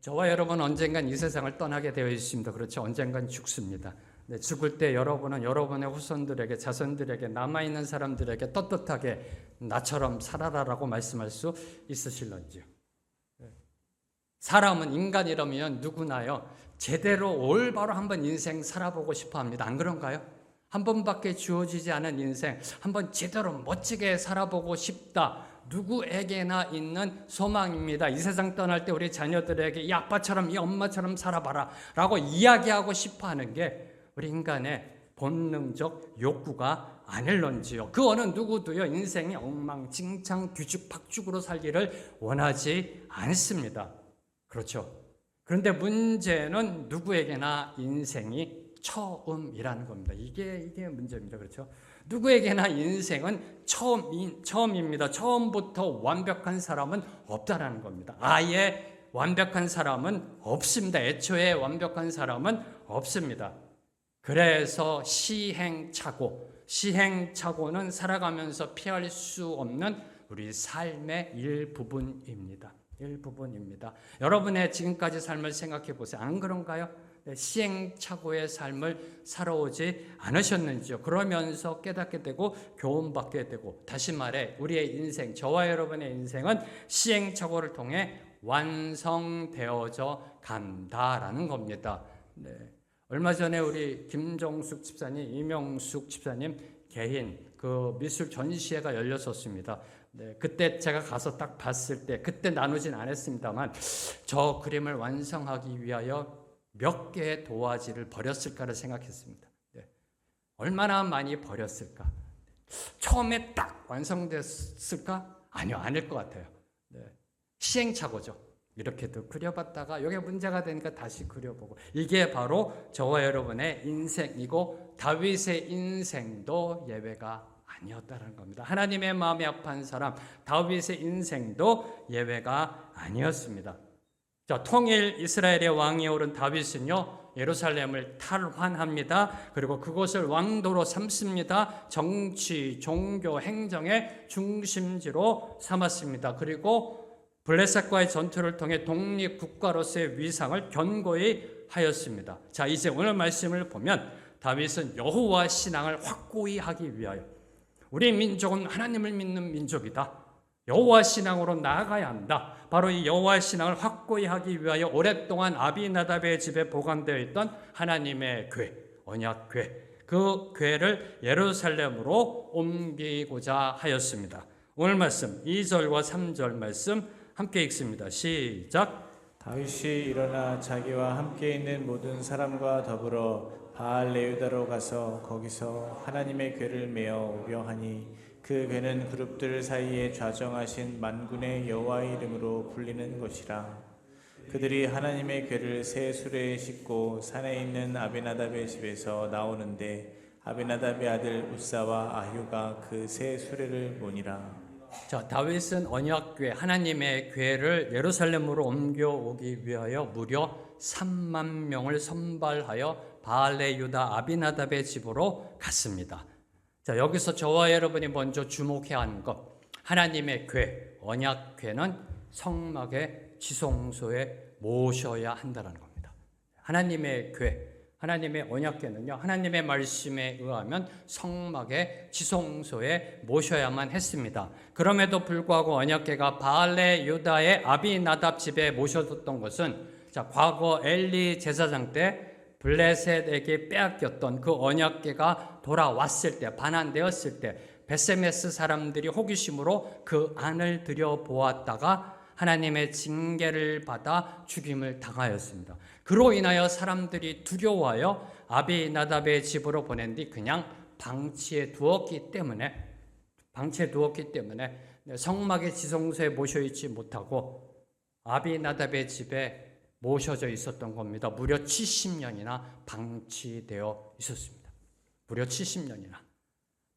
저와 여러분은 언젠간 이 세상을 떠나게 되어 있습니다. 그렇죠? 언젠간 죽습니다. 네, 죽을 때 여러분은 여러분의 후손들에게, 자손들에게, 남아있는 사람들에게 떳떳하게 나처럼 살아라라고 말씀할 수 있으실런지요? 사람은, 인간이라면 누구나요, 제대로 올바로 한번 인생 살아보고 싶어 합니다. 안 그런가요? 한 번밖에 주어지지 않은 인생, 한번 제대로 멋지게 살아보고 싶다. 누구에게나 있는 소망입니다. 이 세상 떠날 때 우리 자녀들에게 이 아빠처럼, 이 엄마처럼 살아봐라 라고 이야기하고 싶어 하는 게 우리 인간의 본능적 욕구가 아닐런지요. 그 어느 누구도요, 인생이 엉망진창 뒤죽박죽으로 살기를 원하지 않습니다. 그렇죠. 그런데 문제는 누구에게나 인생이 처음이라는 겁니다. 이게 문제입니다. 그렇죠? 누구에게나 인생은 처음입니다. 처음부터 완벽한 사람은 없다라는 겁니다. 아예 완벽한 사람은 없습니다. 애초에 완벽한 사람은 없습니다. 그래서 시행착오는 살아가면서 피할 수 없는 우리 삶의 일부분입니다. 여러분의 지금까지 삶을 생각해 보세요. 안 그런가요? 시행착오의 삶을 살아오지 않으셨는지요? 그러면서 깨닫게 되고 교훈받게 되고, 다시 말해 우리의 인생, 저와 여러분의 인생은 시행착오를 통해 완성되어져 간다라는 겁니다. 네. 얼마 전에 우리 김정숙 집사님, 이명숙 집사님 개인 그 미술 전시회가 열렸었습니다. 네, 그때 제가 가서 딱 봤을 때, 그때 나누진 않았습니다만, 저 그림을 완성하기 위하여 몇 개의 도화지를 버렸을까를 생각했습니다. 네, 얼마나 많이 버렸을까? 처음에 딱 완성됐을까? 아니요, 아닐 것 같아요. 네, 시행착오죠. 이렇게도 그려봤다가 이게 문제가 되니까 다시 그려보고, 이게 바로 저와 여러분의 인생이고 다윗의 인생도 예외가 아니었다는 겁니다. 하나님의 마음이 아파한 사람 다윗의 인생도 예외가 아니었습니다. 자, 통일 이스라엘의 왕이 오른 다윗은요, 예루살렘을 탈환합니다. 그리고 그곳을 왕도로 삼습니다. 정치, 종교, 행정의 중심지로 삼았습니다. 그리고 블레셋과의 전투를 통해 독립국가로서의 위상을 견고히 하였습니다. 자, 이제 오늘 말씀을 보면 다윗은 여호와 신앙을 확고히 하기 위하여, 우리 민족은 하나님을 믿는 민족이다, 여호와 신앙으로 나아가야 한다, 바로 이 여호와 신앙을 확고히 하기 위하여 오랫동안 아비나답의 집에 보관되어 있던 하나님의 궤, 언약궤, 그 궤를 예루살렘으로 옮기고자 하였습니다. 오늘 말씀 2절과 3절 말씀 함께 읽습니다. 시작. 다윗이 일어나 자기와 함께 있는 모든 사람과 더불어 바알레유다로 가서 거기서 하나님의 궤를 메어 오려 하니, 그 궤는 그룹들 사이에 좌정하신 만군의 여호와의 이름으로 불리는 것이라. 그들이 하나님의 궤를 새 수레에 싣고 산에 있는 아비나답의 집에서 나오는데, 아비나답의 아들 우사와 아휴가 그 새 수레를 모니라. 자, 다윗은 언약궤, 하나님의 궤를 예루살렘으로 옮겨오기 위하여 무려 3만 명을 선발하여 바알레유다 아비나답의 집으로 갔습니다. 자, 여기서 저와 여러분이 먼저 주목해야 하는 것, 하나님의 궤, 언약궤는 성막의 지성소에 모셔야 한다는 겁니다. 하나님의 궤, 하나님의 언약궤는요, 하나님의 말씀에 의하면 성막의 지성소에 모셔야만 했습니다. 그럼에도 불구하고 언약궤가 바알레유다의 아비나답 집에 모셔졌던 것은, 자, 과거 엘리 제사장 때 블레셋에게 빼앗겼던 그 언약궤가 돌아왔을 때, 반환되었을 때 베세메스 사람들이 호기심으로 그 안을 들여보았다가 하나님의 징계를 받아 죽임을 당하였습니다. 그로 인하여 사람들이 두려워하여 아비나답의 집으로 보낸 뒤 그냥 방치해 두었기 때문에 성막의 지성소에 모셔있지 못하고 아비나답의 집에 모셔져 있었던 겁니다. 무려 70년이나 방치되어 있었습니다. 무려 70년이나.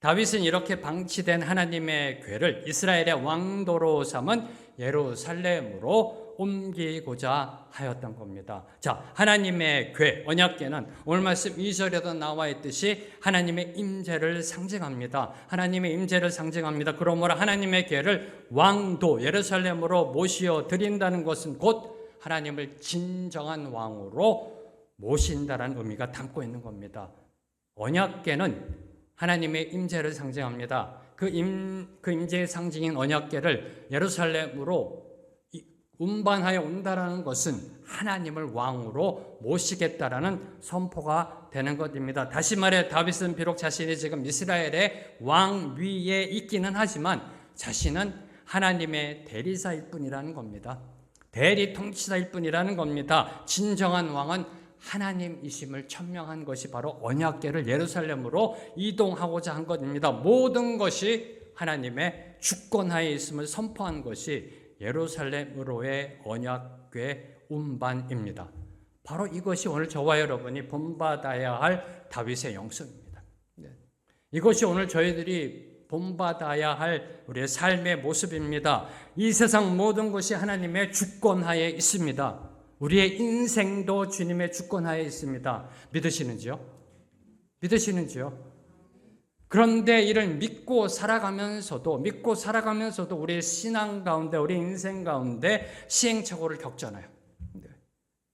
다윗은 이렇게 방치된 하나님의 궤를 이스라엘의 왕도로 삼은 예루살렘으로 옮기고자 하였던 겁니다. 자, 하나님의 궤, 언약궤는 오늘 말씀 2절에도 나와 있듯이 하나님의 임재를 상징합니다. 하나님의 임재를 상징합니다. 그러므로 하나님의 궤를 왕도 예루살렘으로 모시어 드린다는 것은 곧 하나님을 진정한 왕으로 모신다라는 의미가 담고 있는 겁니다. 언약궤는 하나님의 임재를 상징합니다. 그 임재의 상징인 언약궤를 예루살렘으로 운반하여 온다라는 것은 하나님을 왕으로 모시겠다라는 선포가 되는 것입니다. 다시 말해 다윗은 비록 자신이 지금 이스라엘의 왕 위에 있기는 하지만 자신은 하나님의 대리사일 뿐이라는 겁니다. 대리 통치자일 뿐이라는 겁니다. 진정한 왕은 하나님이심을 천명한 것이 바로 언약궤를 예루살렘으로 이동하고자 한 것입니다. 모든 것이 하나님의 주권하에 있음을 선포한 것이 예루살렘으로의 언약궤 운반입니다. 바로 이것이 오늘 저와 여러분이 본받아야 할 다윗의 영성입니다. 이것이 오늘 저희들이 본받아야 할 우리의 삶의 모습입니다. 이 세상 모든 것이 하나님의 주권하에 있습니다. 우리의 인생도 주님의 주권하에 있습니다. 믿으시는지요? 믿으시는지요? 그런데 이를 믿고 살아가면서도 우리의 신앙 가운데, 우리 인생 가운데 시행착오를 겪잖아요.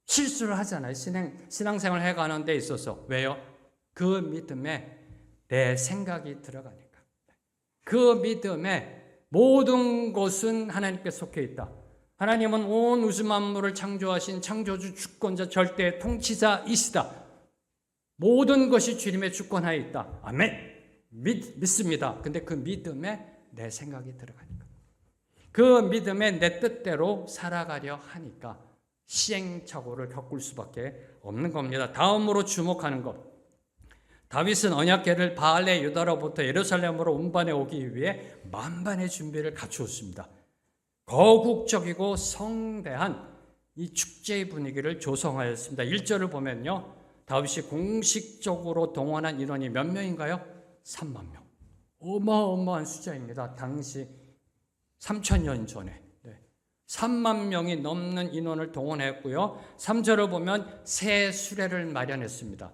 실수를 하잖아요. 신앙생활 해가는 데 있어서. 왜요? 그 믿음에 내 생각이 들어가니까. 그 믿음에 모든 것은 하나님께 속해 있다. 하나님은 온 우주 만물을 창조하신 창조주, 주권자, 절대 통치자이시다. 모든 것이 주님의 주권하에 있다. 아멘. 믿습니다. 근데 그 믿음에 내 생각이 들어가니까, 그 믿음에 내 뜻대로 살아가려 하니까 시행착오를 겪을 수밖에 없는 겁니다. 다음으로 주목하는 것, 다윗은 언약궤를 바알레 유다로부터 예루살렘으로 운반해 오기 위해 만반의 준비를 갖추었습니다. 거국적이고 성대한 이 축제의 분위기를 조성하였습니다. 1절을 보면요, 다윗이 공식적으로 동원한 인원이 몇 명인가요? 3만 명. 어마어마한 숫자입니다. 당시 3,000년 전에 3만 명이 넘는 인원을 동원했고요. 3절을 보면 새 수레를 마련했습니다.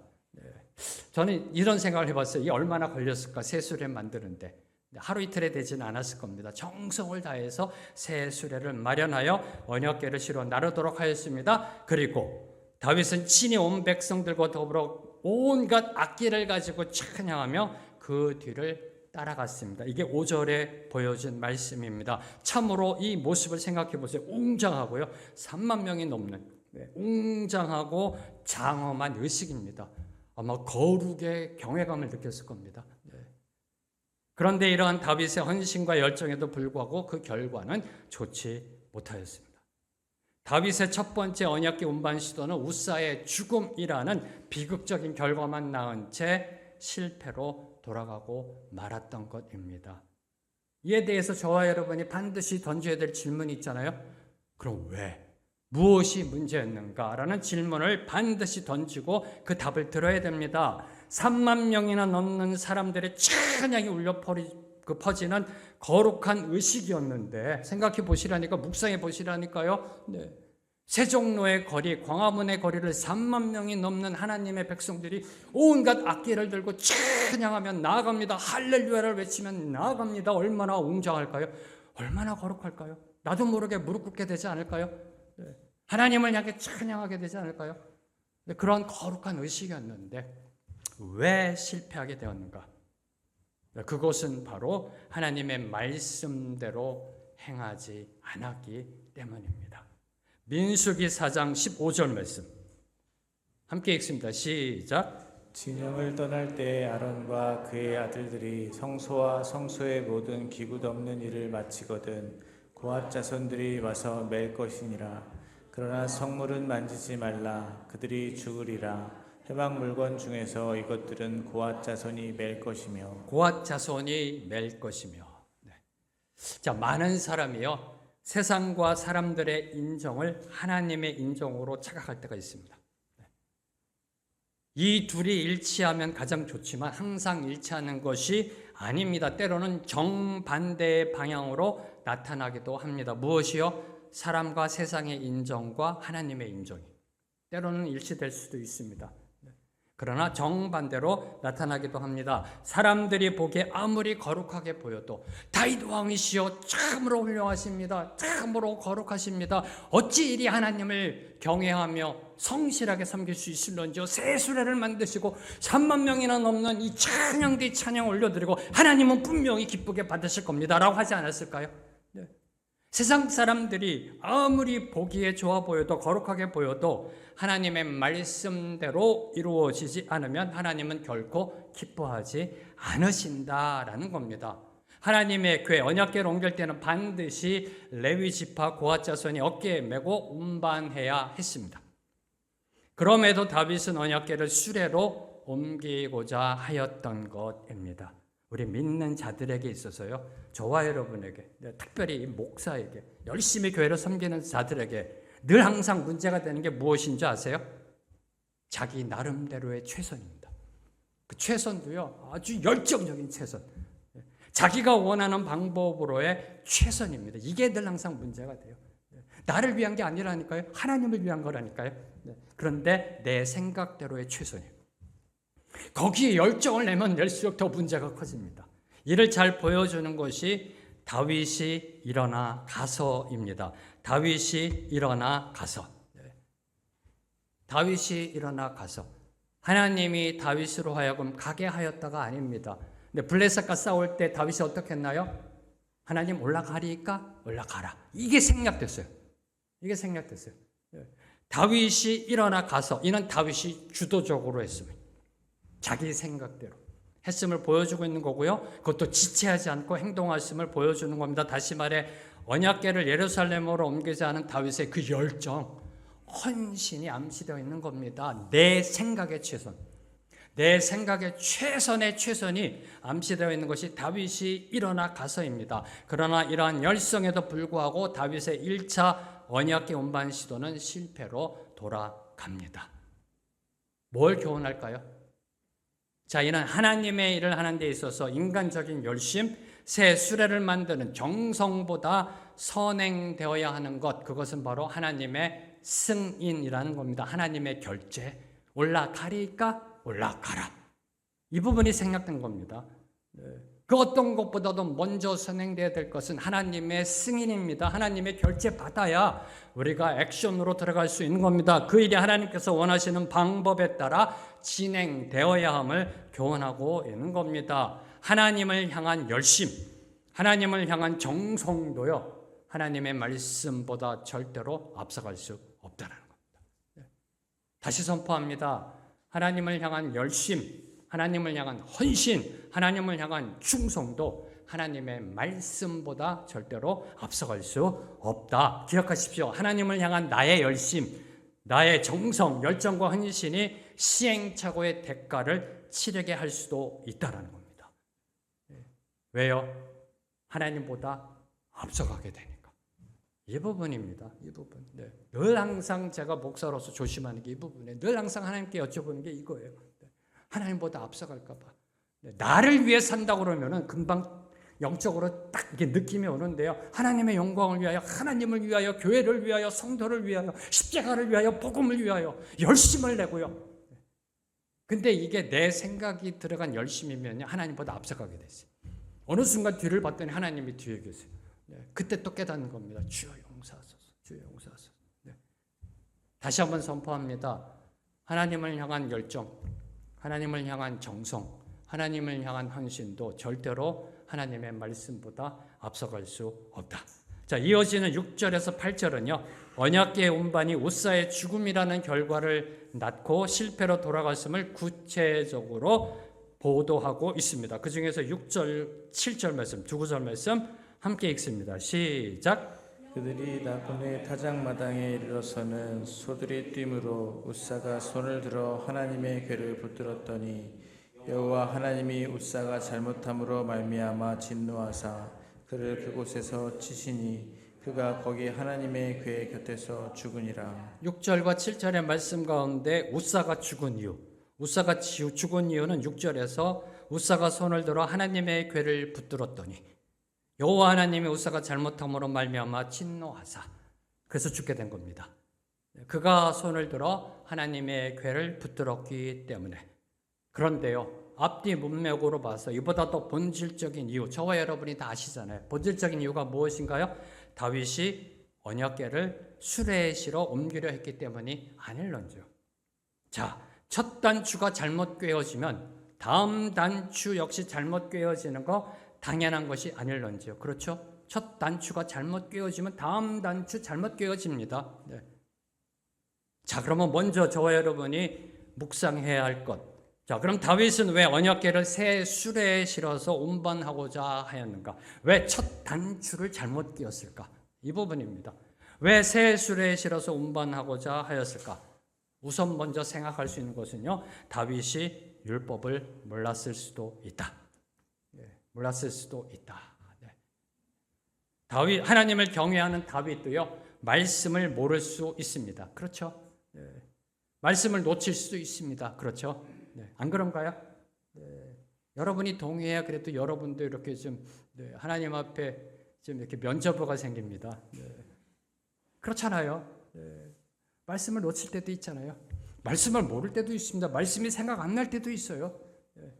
저는 이런 생각을 해봤어요. 이게 얼마나 걸렸을까? 새 수레 만드는데 하루 이틀에 되지는 않았을 겁니다. 정성을 다해서 새 수레를 마련하여 언약궤를 실어 나르도록 하였습니다. 그리고 다윗은 친히 온 백성들과 더불어 온갖 악기를 가지고 찬양하며 그 뒤를 따라갔습니다. 이게 5절에 보여진 말씀입니다. 참으로 이 모습을 생각해 보세요. 웅장하고요, 3만 명이 넘는 웅장하고 장엄한 의식입니다. 아마 거룩의 경외감을 느꼈을 겁니다. 그런데 이러한 다윗의 헌신과 열정에도 불구하고 그 결과는 좋지 못하였습니다. 다윗의 첫 번째 언약궤 운반 시도는 우사의 죽음이라는 비극적인 결과만 낳은 채 실패로 돌아가고 말았던 것입니다. 이에 대해서 저와 여러분이 반드시 던져야 될 질문이 있잖아요. 그럼 왜? 무엇이 문제였는가라는 질문을 반드시 던지고 그 답을 들어야 됩니다. 3만 명이나 넘는 사람들의 찬양이 울려 퍼지는 거룩한 의식이었는데, 생각해 보시라니까, 묵상해 보시라니까요. 세종로의 거리, 광화문의 거리를 3만 명이 넘는 하나님의 백성들이 온갖 악기를 들고 찬양하며 나아갑니다. 할렐루야를 외치면 나아갑니다. 얼마나 웅장할까요? 얼마나 거룩할까요? 나도 모르게 무릎 꿇게 되지 않을까요? 하나님을 향해 찬양하게 되지 않을까요? 그런 거룩한 의식이었는데 왜 실패하게 되었는가? 그것은 바로 하나님의 말씀대로 행하지 않았기 때문입니다. 민수기 4장 15절 말씀 함께 읽습니다. 시작. 진영을 떠날 때 아론과 그의 아들들이 성소와 성소의 모든 기구 덮는 일을 마치거든 고앗 자손들이 와서 맬 것이니라. 그러나 성물은 만지지 말라. 그들이 죽으리라. 회막 물건 중에서 이것들은 고앗 자손이 맬 것이며. 고앗 자손이 맬 것이며. 자, 많은 사람이요, 세상과 사람들의 인정을 하나님의 인정으로 착각할 때가 있습니다. 이 둘이 일치하면 가장 좋지만 항상 일치하는 것이 아닙니다. 때로는 정반대의 방향으로 나타나기도 합니다. 무엇이요? 사람과 세상의 인정과 하나님의 인정이 때로는 일치될 수도 있습니다. 그러나 정반대로 나타나기도 합니다. 사람들이 보기에 아무리 거룩하게 보여도 다윗 왕이시여 참으로 훌륭하십니다. 참으로 거룩하십니다. 어찌 이리 하나님을 경외하며 성실하게 섬길 수 있을런지요. 새 수레를 만드시고 3만 명이나 넘는 이 찬양대 찬양 올려드리고 하나님은 분명히 기쁘게 받으실 겁니다 라고 하지 않았을까요? 네. 세상 사람들이 아무리 보기에 좋아 보여도 거룩하게 보여도 하나님의 말씀대로 이루어지지 않으면 하나님은 결코 기뻐하지 않으신다라는 겁니다. 하나님의 교회 언약궤를 옮길 때는 반드시 레위 지파 고핫 자손이 어깨에 메고 운반해야 했습니다. 그럼에도 다윗은 언약궤를 수레로 옮기고자 하였던 것입니다. 우리 믿는 자들에게 있어서요, 저와 여러분에게, 특별히 목사에게, 열심히 교회를 섬기는 자들에게 늘 항상 문제가 되는 게 무엇인 줄 아세요? 자기 나름대로의 최선입니다. 그 최선도요, 아주 열정적인 최선. 자기가 원하는 방법으로의 최선입니다. 이게 늘 항상 문제가 돼요. 나를 위한 게 아니라니까요. 하나님을 위한 거라니까요. 그런데 내 생각대로의 최선이에요. 거기에 열정을 내면 낼수록 더 문제가 커집니다. 이를 잘 보여주는 것이 다윗이 일어나 가서입니다. 다윗이 일어나 가서. 다윗이 일어나 가서. 하나님이 다윗으로 하여금 가게 하였다가 아닙니다. 근데 블레셋과 싸울 때 다윗이 어떻게 했나요? 하나님 올라가리까? 올라가라. 이게 생략됐어요. 이게 생략됐어요. 다윗이 일어나 가서. 이는 다윗이 주도적으로 했습니다. 자기 생각대로 했음을 보여주고 있는 거고요. 그것도 지체하지 않고 행동하심을 보여주는 겁니다. 다시 말해 언약궤를 예루살렘으로 옮기지 않은 다윗의 그 열정, 헌신이 암시되어 있는 겁니다. 내 생각의 최선, 내 생각의 최선의 최선이 암시되어 있는 것이 다윗이 일어나 가서입니다. 그러나 이러한 열성에도 불구하고 다윗의 1차 언약궤 운반 시도는 실패로 돌아갑니다. 뭘 교훈할까요? 자, 이는 하나님의 일을 하는 데 있어서 인간적인 열심, 새 수레를 만드는 정성보다 선행되어야 하는 것, 그것은 바로 하나님의 승인이라는 겁니다. 하나님의 결제. 올라가리까? 올라가라. 이 부분이 생략된 겁니다. 그 어떤 것보다도 먼저 선행되어야 될 것은 하나님의 승인입니다. 하나님의 결제 받아야 우리가 액션으로 들어갈 수 있는 겁니다. 그 일이 하나님께서 원하시는 방법에 따라 진행되어야 함을 교훈하고 있는 겁니다. 하나님을 향한 열심, 하나님을 향한 정성도요, 하나님의 말씀보다 절대로 앞서갈 수 없다는 겁니다. 다시 선포합니다. 하나님을 향한 열심, 하나님을 향한 헌신, 하나님을 향한 충성도 하나님의 말씀보다 절대로 앞서갈 수 없다. 기억하십시오. 하나님을 향한 나의 열심, 나의 정성, 열정과 헌신이 시행착오의 대가를 치르게 할 수도 있다는 겁니다. 왜요? 하나님보다 앞서가게 되니까. 이 부분입니다. 이 부분. 늘 항상 제가 목사로서 조심하는 게 이 부분이에요. 늘 항상 하나님께 여쭤보는 게 이거예요. 하나님보다 앞서갈까 봐. 나를 위해 산다고 그러면은 금방 영적으로 딱 이게 느낌이 오는데요. 하나님의 영광을 위하여, 하나님을 위하여, 교회를 위하여, 성도를 위하여, 십자가를 위하여, 복음을 위하여 열심을 내고요. 근데 이게 내 생각이 들어간 열심이면 하나님보다 앞서가게 됐어요. 어느 순간 뒤를 봤더니 하나님이 뒤에 계세요. 그때 또 깨닫는 겁니다. 주여 용서하소서, 주여 용서하소서. 다시 한번 선포합니다. 하나님을 향한 열정, 하나님을 향한 정성, 하나님을 향한 헌신도 절대로 하나님의 말씀보다 앞서갈 수 없다. 자, 이어지는 6절에서 8절은요. 언약궤 운반이 우사의 죽음이라는 결과를 낳고 실패로 돌아갔음을 구체적으로 보도하고 있습니다. 그 중에서 6절, 7절 말씀, 두 구절 말씀 함께 읽습니다. 시작. 그들이 나곤의 타작마당에 이르러서는 소들이 뛰므로 우사가 손을 들어 하나님의 궤를 붙들었더니 여호와 하나님이 우사가 잘못함으로 말미암아 진노하사 그를 그곳에서 치시니 그가 거기 하나님의 궤 곁에서 죽으니라. 6절과 7절의 말씀 가운데 우사가 죽은 이유, 우사가 죽은 이유는 6절에서 우사가 손을 들어 하나님의 궤를 붙들었더니 여호와 하나님이 우사가 잘못함으로 말미암아 진노하사 그래서 죽게 된 겁니다. 그가 손을 들어 하나님의 궤를 붙들었기 때문에 그런데요, 앞뒤 문맥으로 봐서 이보다 더 본질적인 이유, 저와 여러분이 다 아시잖아요. 본질적인 이유가 무엇인가요? 다윗이 언약궤를 수레시로 옮기려 했기 때문이 아닐런지요. 자, 첫 단추가 잘못 꿰어지면 다음 단추 역시 잘못 꿰어지는 거 당연한 것이 아닐런지요. 그렇죠? 첫 단추가 잘못 꿰어지면 다음 단추 잘못 꿰어집니다. 네. 자, 그러면 먼저 저와 여러분이 묵상해야 할 것. 자, 그럼 다윗은 왜 언약궤를 새 수레에 실어서 운반하고자 하였는가? 왜 첫 단추를 잘못 끼웠을까? 이 부분입니다. 왜 새 수레에 실어서 운반하고자 하였을까? 우선 먼저 생각할 수 있는 것은요, 다윗이 율법을 몰랐을 수도 있다. 네, 몰랐을 수도 있다. 네. 다윗, 하나님을 경외하는 다윗도요, 말씀을 모를 수 있습니다. 그렇죠? 네. 말씀을 놓칠 수도 있습니다. 그렇죠? 네. 안 그런가요? 네. 여러분이 동의해야 그래도 여러분도 이렇게 좀 네, 하나님 앞에 좀 이렇게 면죄부가 생깁니다. 네. 그렇잖아요. 네. 말씀을 놓칠 때도 있잖아요. 말씀을 모를 때도 있습니다. 말씀이 생각 안 날 때도 있어요. 네.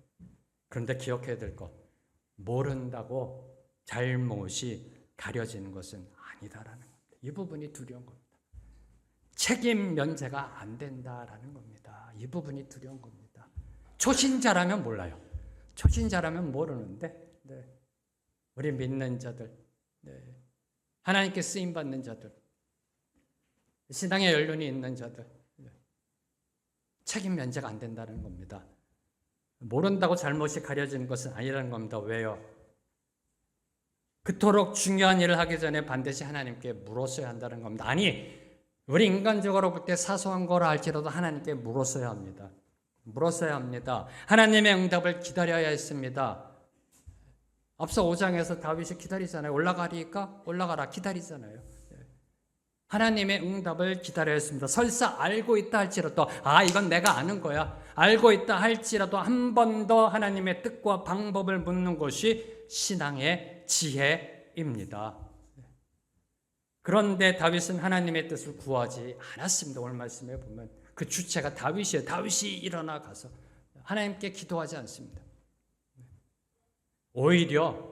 그런데 기억해야 될 것, 모른다고 잘못이 가려지는 것은 아니다라는 겁니다. 이 부분이 두려운 겁니다. 책임 면제가 안 된다라는 겁니다. 이 부분이 두려운 겁니다. 초신자라면 몰라요. 초신자라면 모르는데, 네. 우리 믿는 자들, 네. 하나님께 쓰임 받는 자들, 신앙의 연륜이 있는 자들, 네. 책임 면제가 안 된다는 겁니다. 모른다고 잘못이 가려지는 것은 아니라는 겁니다. 왜요? 그토록 중요한 일을 하기 전에 반드시 하나님께 물었어야 한다는 겁니다. 아니, 우리 인간적으로 볼 때 사소한 거라 할지라도 하나님께 물었어야 합니다. 물었어야 합니다. 하나님의 응답을 기다려야 했습니다. 앞서 5장에서 다윗이 기다리잖아요. 올라가라 기다리잖아요. 하나님의 응답을 기다려야 했습니다. 설사 알고 있다 할지라도 이건 내가 아는 거야. 알고 있다 할지라도 한 번 더 하나님의 뜻과 방법을 묻는 것이 신앙의 지혜입니다. 그런데 다윗은 하나님의 뜻을 구하지 않았습니다. 오늘 말씀에 보면 그 주체가 다윗이에요. 다윗이 일어나 가서 하나님께 기도하지 않습니다. 오히려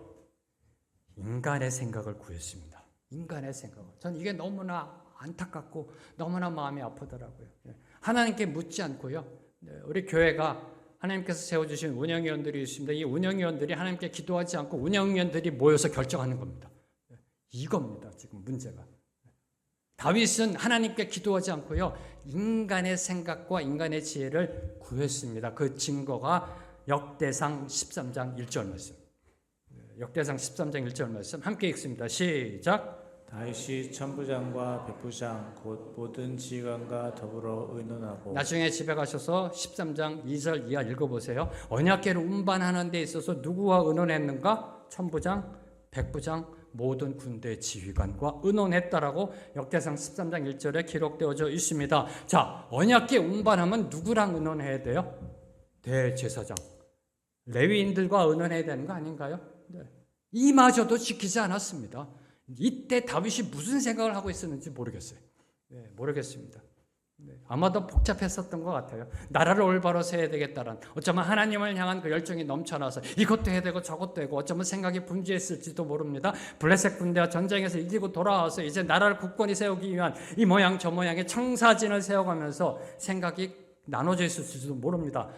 인간의 생각을 구했습니다. 인간의 생각을. 전 이게 너무나 안타깝고 너무나 마음이 아프더라고요. 하나님께 묻지 않고요. 우리 교회가 하나님께서 세워주신 운영위원들이 있습니다. 이 운영위원들이 하나님께 기도하지 않고 운영위원들이 모여서 결정하는 겁니다. 이겁니다. 지금 문제가. 다윗은 하나님께 기도하지 않고요. 인간의 생각과 인간의 지혜를 구했습니다. 그 증거가 역대상 13장 1절 말씀. 역대상 13장 1절 말씀 함께 읽습니다. 시작. 다윗이 천부장과 백부장 곧 모든 지휘관과 더불어 의논하고. 나중에 집에 가셔서 13장 2절 이하 읽어보세요. 언약궤를 운반하는 데 있어서 누구와 의논했는가? 천부장, 백부장, 모든 군대 지휘관과 의논했다라고 역대상 13장 1절에 기록되어져 있습니다. 자, 언약궤 운반하면 누구랑 의논해야 돼요? 대제사장, 레위인들과 의논해야 되는 거 아닌가요? 네. 이마저도 지키지 않았습니다. 이때 다윗이 무슨 생각을 하고 있었는지 모르겠어요. 네, 모르겠습니다. 네, 아마도 복잡했었던 것 같아요. 나라를 올바로 세워야 되겠다는, 어쩌면 하나님을 향한 그 열정이 넘쳐나서 이것도 해야 되고 저것도 되고, 어쩌면 생각이 분주했을지도 모릅니다. 블레셋 군대와 전쟁에서 이기고 돌아와서 이제 나라를 굳건히 세우기 위한 이 모양 저 모양의 청사진을 세워가면서 생각이 나눠져 있을지도 모릅니다.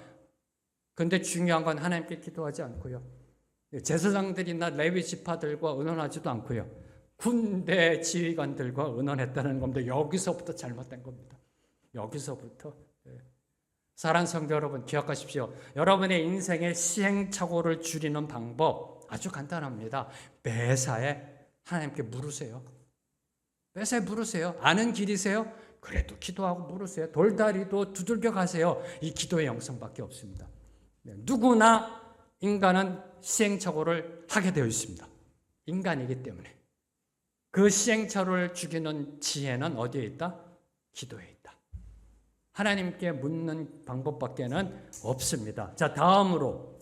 그런데 중요한 건 하나님께 기도하지 않고요, 제사장들이나 레위 지파들과 의논하지도 않고요, 군대 지휘관들과 의논했다는 겁니다. 여기서부터 잘못된 겁니다. 여기서부터. 사랑하는 성도 여러분, 기억하십시오. 여러분의 인생의 시행착오를 줄이는 방법 아주 간단합니다. 매사에 하나님께 물으세요. 매사에 물으세요. 아는 길이세요? 그래도 기도하고 물으세요. 돌다리도 두들겨 가세요. 이 기도의 영성밖에 없습니다. 누구나 인간은 시행착오를 하게 되어 있습니다. 인간이기 때문에. 그 시행착오를 죽이는 지혜는 어디에 있다? 기도에 있다. 하나님께 묻는 방법밖에는 없습니다. 자, 다음으로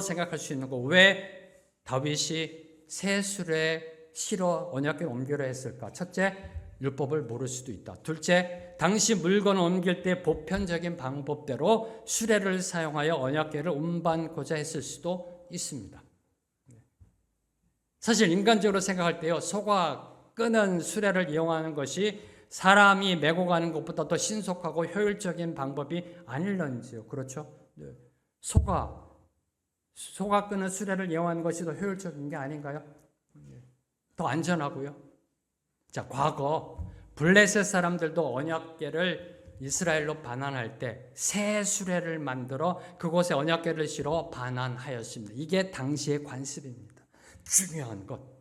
생각할 수 있는 거, 왜 다윗이 새 수레에 실어 언약궤를 옮기려 했을까? 첫째, 율법을 모를 수도 있다. 둘째, 당시 물건을 옮길 때 보편적인 방법대로 수레를 사용하여 언약궤를 운반고자 했을 수도 있습니다. 사실 인간적으로 생각할 때요, 소가 끄는 수레를 이용하는 것이 사람이 메고 가는 것보다 더 신속하고 효율적인 방법이 아닐런지요. 그렇죠? 소가 끄는 수레를 이용하는 것이 더 효율적인 게 아닌가요? 더 안전하고요. 자, 과거 블레셋 사람들도 언약궤를 이스라엘로 반환할 때 새 수레를 만들어 그곳에 언약궤를 실어 반환하였습니다. 이게 당시의 관습입니다.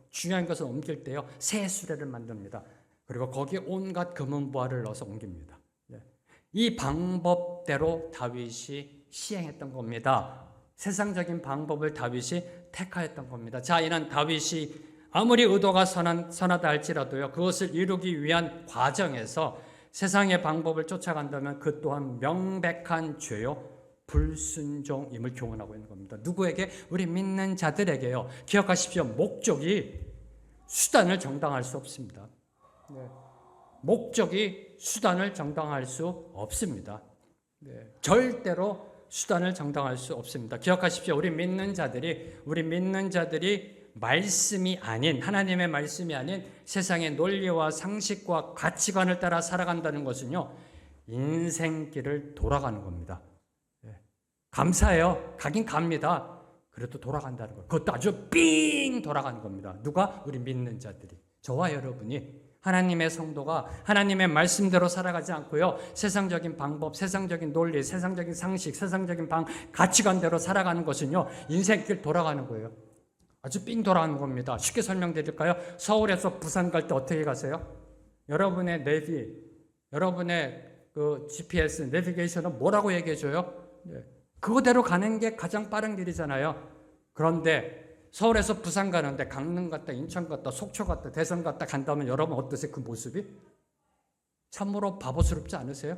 중요한 것을 옮길 때요, 새 수레를 만듭니다. 그리고 거기에 온갖 금은보화를 넣어서 옮깁니다. 이 방법대로 다윗이 시행했던 겁니다. 세상적인 방법을 다윗이 택하였던 겁니다. 자, 이는 다윗이 아무리 의도가 선하다 할지라도요, 그것을 이루기 위한 과정에서 세상의 방법을 쫓아간다면 그 또한 명백한 죄요, 불순종임을 교훈하고 있는 겁니다. 누구에게? 우리 믿는 자들에게요. 기억하십시오. 목적이 수단을 정당할 수 없습니다. 목적이 수단을 정당할 수 없습니다. 절대로 수단을 정당할 수 없습니다. 기억하십시오. 우리 믿는 자들이 말씀이 아닌, 하나님의 말씀이 아닌 세상의 논리와 상식과 가치관을 따라 살아간다는 것은요, 인생길을 돌아가는 겁니다. 감사해요. 가긴 갑니다. 그래도 돌아간다는 거. 그것도 아주 삥 돌아가는 겁니다. 누가? 우리 믿는 자들이. 저와 여러분이, 하나님의 성도가 하나님의 말씀대로 살아가지 않고요, 세상적인 방법, 세상적인 논리, 세상적인 상식, 세상적인 가치관대로 살아가는 것은요, 인생길 돌아가는 거예요. 아주 삥 돌아가는 겁니다. 쉽게 설명드릴까요? 서울에서 부산 갈 때 어떻게 가세요? 여러분의 그 GPS, 내비게이션은 뭐라고 얘기해줘요? 그거대로 가는 게 가장 빠른 길이잖아요. 그런데 서울에서 부산 가는데 강릉 갔다, 인천 갔다, 속초 갔다, 대선 갔다 간다면 여러분 어떠세요? 그 모습이? 참으로 바보스럽지 않으세요?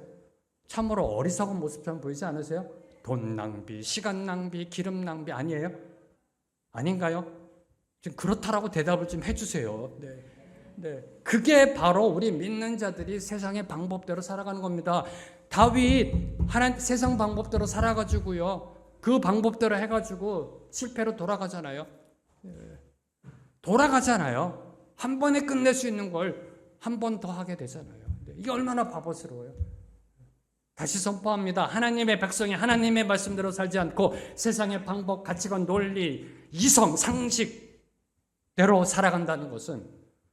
참으로 어리석은 모습처럼 보이지 않으세요? 돈 낭비, 시간 낭비, 기름 낭비 아니에요? 아닌가요? 좀 그렇다라고 대답을 좀 해주세요. 그게 바로 우리 믿는 자들이 세상의 방법대로 살아가는 겁니다. 다윗 세상 방법대로 살아가지고요, 그 방법대로 해가지고 실패로 돌아가잖아요. 한 번에 끝낼 수 있는 걸 한 번 더 하게 되잖아요. 이게 얼마나 바보스러워요. 다시 선포합니다. 하나님의 백성이 하나님의 말씀대로 살지 않고 세상의 방법, 가치관, 논리, 이성, 상식대로 살아간다는 것은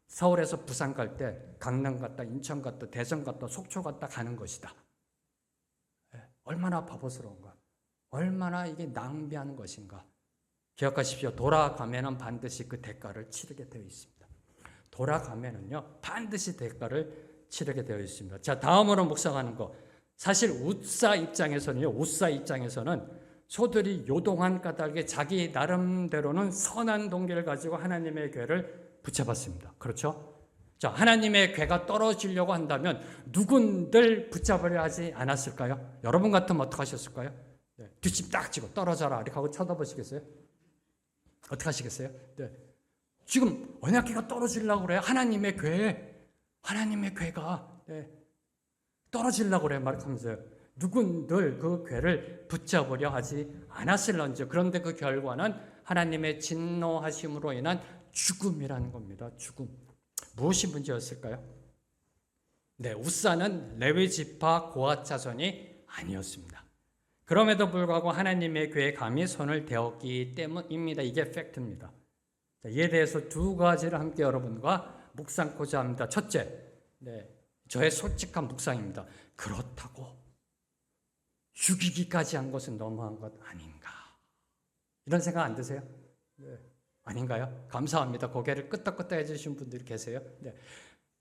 서울에서 부산 갈 때 강남 갔다, 인천 갔다, 대전 갔다, 속초 갔다 가는 것이다. 얼마나 바보스러운가. 얼마나 이게 낭비하는 것인가. 기억하십시오. 돌아가면은 반드시 그 대가를 치르게 되어 있습니다. 돌아가면은요, 반드시 대가를 치르게 되어 있습니다. 자, 다음으로 묵상하는 거. 사실 웃사 입장에서는 소들이 요동한 까닭에 자기 나름대로는 선한 동기를 가지고 하나님의 궤를 붙잡았습니다. 그렇죠? 자, 하나님의 궤가 떨어지려고 한다면 누군들 붙잡으려 하지 않았을까요? 여러분 같으면 어떻게 하셨을까요? 뒷집 딱 치고 떨어져라 이렇게 하고 쳐다보시겠어요? 어떻게 하시겠어요? 지금 언약궤가 떨어지려고 그래요. 하나님의 궤가 떨어지려고 그래 말하면서요. 누군들 그 궤를 붙잡으려 하지 않았을런지. 그런데 그 결과는 하나님의 진노하심으로 인한 죽음이라는 겁니다. 죽음. 무엇이 문제였을까요? 웃사는 레위 지파 고핫 자손이 아니었습니다. 그럼에도 불구하고 하나님의 궤에 감히 손을 대었기 때문입니다. 이게 팩트입니다. 이에 대해서 두 가지를 함께 여러분과 묵상하고자 합니다. 첫째, 저의 솔직한 묵상입니다. 그렇다고 죽이기까지 한 것은 너무한 것 아닌가? 이런 생각 안 드세요? 아닌가요? 감사합니다. 고개를 끄덕끄덕 해주신 분들이 계세요.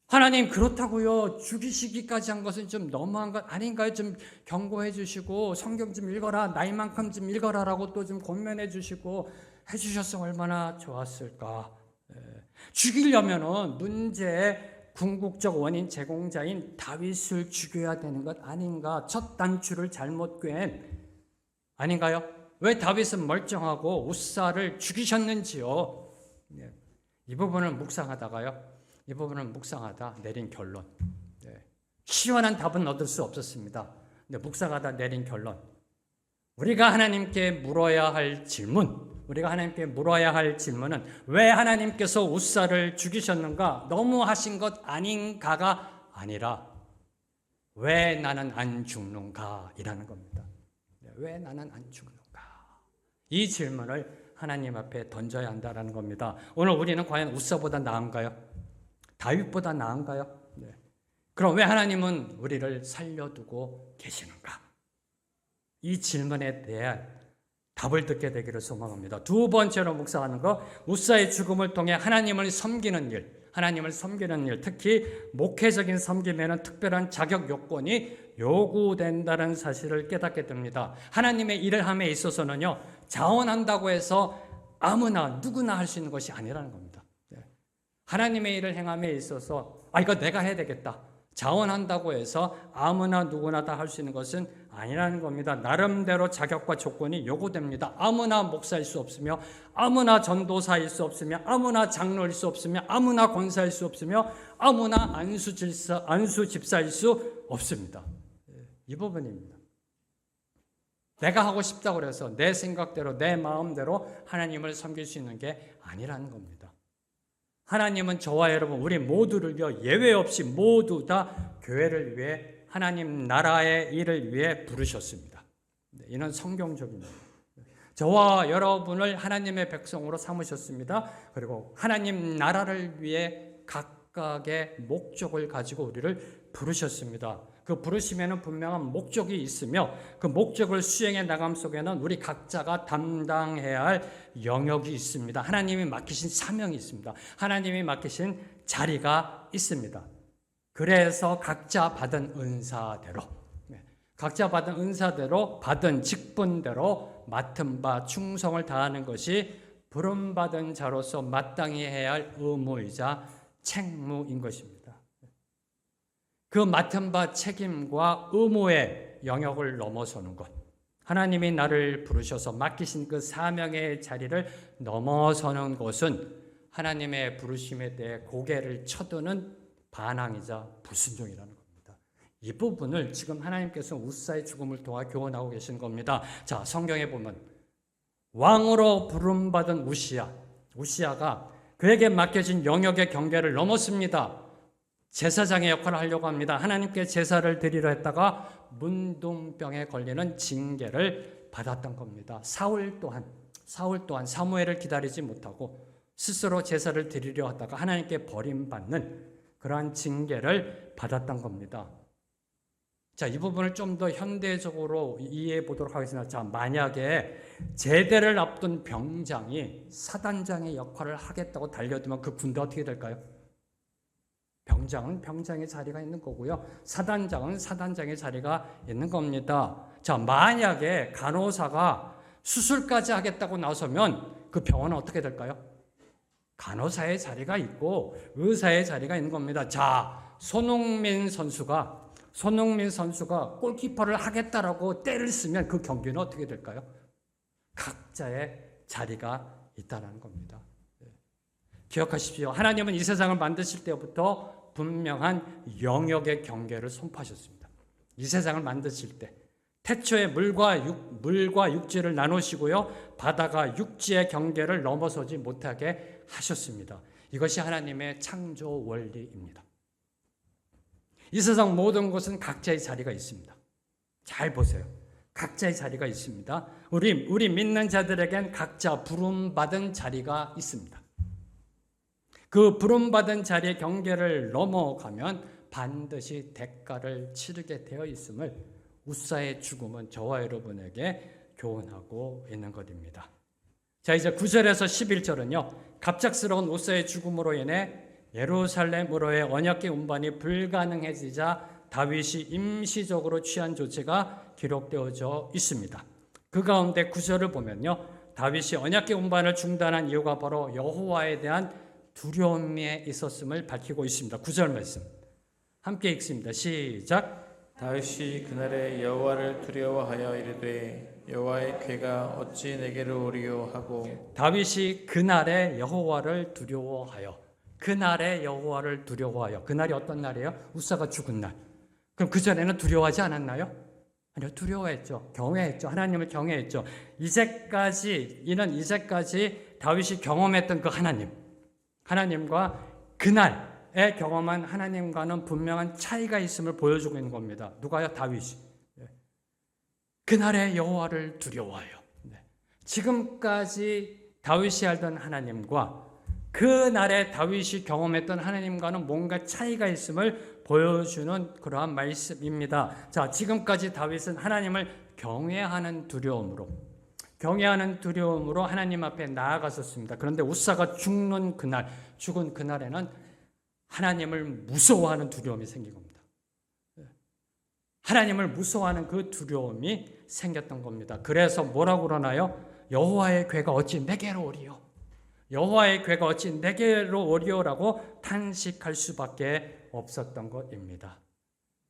하나님 그렇다고요. 죽이시기까지 한 것은 좀 너무한 것 아닌가요? 좀 경고해 주시고 성경 좀 읽어라. 나이만큼 좀 읽어라라고 또 좀 권면해 주시고 해주셨으면 얼마나 좋았을까. 죽이려면은 문제의 궁극적 원인 제공자인 다윗을 죽여야 되는 것 아닌가? 첫 단추를 잘못 꿰ൻ 아닌가요? 왜 다윗은 멀쩡하고 웃사를 죽이셨는지요? 이 부분을 묵상하다가요, 이 부분을 묵상하다 내린 결론. 네. 시원한 답은 얻을 수 없었습니다. 근데 묵상하다 내린 결론. 우리가 하나님께 물어야 할 질문, 우리가 하나님께 물어야 할 질문은 왜 하나님께서 웃사를 죽이셨는가? 너무 하신 것 아닌가가 아니라 왜 나는 안 죽는가? 이라는 겁니다. 왜 나는 안 죽는가? 이 질문을 하나님 앞에 던져야 한다는 겁니다. 오늘 우리는 과연 웃사보다 나은가요? 다윗보다 나은가요? 네. 그럼 왜 하나님은 우리를 살려두고 계시는가? 이 질문에 대한 답을 듣게 되기를 소망합니다. 두 번째로 묵상하는 것, 웃사의 죽음을 통해 하나님을 섬기는 일, 특히 목회적인 섬김에는 특별한 자격 요건이 요구된다는 사실을 깨닫게 됩니다. 하나님의 일을 함에 있어서는요, 자원한다고 해서 아무나 누구나 할 수 있는 것이 아니라는 겁니다. 하나님의 일을 행함에 있어서 이거 내가 해야 되겠다. 자원한다고 해서 아무나 누구나 다 할 수 있는 것은 아니라는 겁니다. 나름대로 자격과 조건이 요구됩니다. 아무나 목사일 수 없으며, 아무나 전도사일 수 없으며, 아무나 장로일 수 없으며, 아무나 권사일 수 없으며, 아무나 안수집사일 수 없습니다. 이 부분입니다. 내가 하고 싶다고 해서 내 생각대로 내 마음대로 하나님을 섬길 수 있는 게 아니라는 겁니다. 하나님은 저와 여러분 우리 모두를 위해 예외 없이 모두 다 교회를 위해 하나님 나라의 일을 위해 부르셨습니다. 이는 성경적입니다. 저와 여러분을 하나님의 백성으로 삼으셨습니다. 그리고 하나님 나라를 위해 각각의 목적을 가지고 우리를 부르셨습니다. 그 부르심에는 분명한 목적이 있으며 그 목적을 수행해 나감 속에는 우리 각자가 담당해야 할 영역이 있습니다. 하나님이 맡기신 사명이 있습니다. 하나님이 맡기신 자리가 있습니다. 그래서 각자 받은 은사대로 받은 직분대로 맡은 바 충성을 다하는 것이 부름받은 자로서 마땅히 해야 할 의무이자 책무인 것입니다. 그 맡은 바 책임과 의무의 영역을 넘어서는 것, 하나님이 나를 부르셔서 맡기신 그 사명의 자리를 넘어서는 것은 하나님의 부르심에 대해 고개를 쳐드는 반항이자 불순종이라는 겁니다. 이 부분을 지금 하나님께서 웃사의 죽음을 통해 교훈하고 계신 겁니다. 자, 성경에 보면 왕으로 부름받은 우시야가 그에게 맡겨진 영역의 경계를 넘었습니다. 제사장의 역할을 하려고 합니다. 하나님께 제사를 드리려 했다가 문둥병에 걸리는 징계를 받았던 겁니다. 사울 또한 사무엘을 기다리지 못하고 스스로 제사를 드리려 하다가 하나님께 버림받는 그러한 징계를 받았던 겁니다. 자, 이 부분을 좀 더 현대적으로 이해해 보도록 하겠습니다. 자, 만약에 제대를 앞둔 병장이 사단장의 역할을 하겠다고 달려들면 그 군대 어떻게 될까요? 병장은 병장의 자리가 있는 거고요. 사단장은 사단장의 자리가 있는 겁니다. 자, 만약에 간호사가 수술까지 하겠다고 나서면 그 병원은 어떻게 될까요? 간호사의 자리가 있고 의사의 자리가 있는 겁니다. 자, 손흥민 선수가 골키퍼를 하겠다라고 때를 쓰면 그 경기는 어떻게 될까요? 각자의 자리가 있다는 겁니다. 기억하십시오. 하나님은 이 세상을 만드실 때부터 분명한 영역의 경계를 선포하셨습니다. 이 세상을 만드실 때 태초에 물과 육지를 나누시고요, 바다가 육지의 경계를 넘어서지 못하게 하셨습니다. 이것이 하나님의 창조 원리입니다. 이 세상 모든 곳은 각자의 자리가 있습니다. 잘 보세요. 각자의 자리가 있습니다. 우리 믿는 자들에겐 각자 부름받은 자리가 있습니다. 그 부름받은 자리의 경계를 넘어가면 반드시 대가를 치르게 되어 있음을 웃사의 죽음은 저와 여러분에게 교훈하고 있는 것입니다. 자, 이제 9절에서 11절은요. 갑작스러운 웃사의 죽음으로 인해 예루살렘으로의 언약궤 운반이 불가능해지자 다윗이 임시적으로 취한 조치가 기록되어져 있습니다. 그 가운데 9절을 보면요. 다윗이 언약궤 운반을 중단한 이유가 바로 여호와에 대한 두려움에 있었음을 밝히고 있습니다. 9절 말씀 함께 읽습니다. 시작. 다윗이 그날에 여호와를 두려워하여 이르되 여호와의 궤가 어찌 내게로 오리요 하고 다윗이 그날에 여호와를 두려워하여 그날의 여호와를 두려워하여. 그날이 어떤 날이에요? 우사가 죽은 날. 그럼 그전에는 두려워하지 않았나요? 아니요, 두려워했죠. 경외했죠. 하나님을 경외했죠. 이는 이제까지 다윗이 경험했던 그 하나님과 그날에 경험한 하나님과는 분명한 차이가 있음을 보여주고 있는 겁니다. 누가요? 다윗이. 그날의 여호와를 두려워하여. 지금까지 다윗이 알던 하나님과 그날에 다윗이 경험했던 하나님과는 뭔가 차이가 있음을 보여주는 그러한 말씀입니다. 자, 지금까지 다윗은 하나님을 경외하는 두려움으로 하나님 앞에 나아갔었습니다. 그런데 우사가 죽은 그날에는 하나님을 무서워하는 두려움이 생긴 겁니다. 하나님을 무서워하는 그 두려움이 생겼던 겁니다. 그래서 뭐라고 그러나요? 여호와의 괴가 어찌 내게로 오리요? 여호와의 괴가 어찌 내게로 오리요라고 탄식할 수밖에 없었던 것입니다.